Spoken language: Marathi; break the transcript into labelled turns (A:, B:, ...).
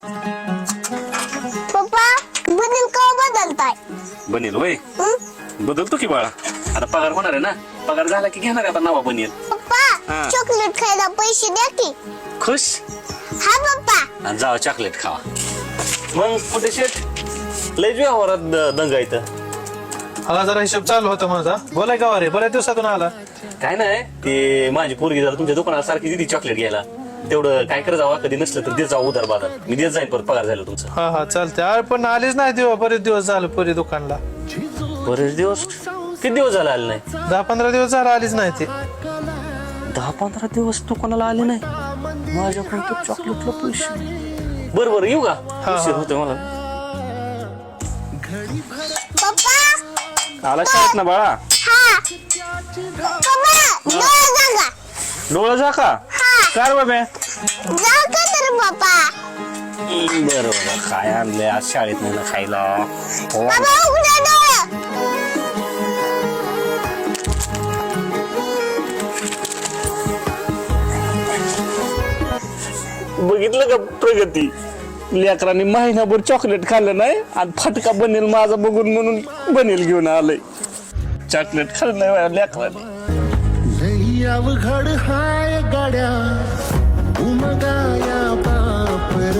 A: पप्पा बनेल का बदलताय?
B: बनेल वय बदलतो की बाळा. आता पगार होणार आहे ना, पगार झाला की घेणार आहे आता नवा बनेल.
A: पप्पा
B: हा.
A: चॉकलेट खायला पैसे द्या की.
B: खुश
A: हा पप्पा.
B: आणि जावा चॉकलेट खावा. मग कुठे शेट लय व्यवहारात दंगा इथं.
C: हा जरा हिशोब चालू होता माझा. बोलाय का रे, बऱ्याच दिवसातून आला.
B: काय नाही ते माझी पोरगी जरा तुमच्या दुकानात सारखी दिली चॉकलेट घ्यायला. तेवढं काय कर जावा, कधी नसलं तर देत जाऊ उधार बाजार. मी देत जाईन परत पगार झालं तुमचं.
C: हा हा चालते. अरे पण आलीच नाही तेव्हा, बरेच दिवस झाले पुरी दुकानला.
B: बरेच दिवस. किती दिवस झाले आले नाही?
C: 10-15 दिवस झाला आलीच नाही ते.
B: 10-15 दिवस दुकानाला आले नाही. माझ्याकडून तर चॉकलेटला पैसे. बरं येऊ का? उशीर होतोय मला.
A: पप्पा
B: आला शाळेत ना बाळा.
A: हा पप्पा डोळा जागा.
B: डोळा जा का? काय बाबा?
A: जा का तर पप्पा.
B: बरोबर काय आणलंय आज शाळेत नाही ना खायला.
A: बाबा उघडा डोळा.
B: बघितलं का प्रगती? लेकरांनी महिनाभर चॉकलेट खाल्लं नाही आणि फटका बनेल माझा बघून म्हणून बनेल घेऊन आलंय. चॉकलेट खाल्लं नाही लेकरांनी.
D: लई अवघड हाय गाड्या उमगाया बापर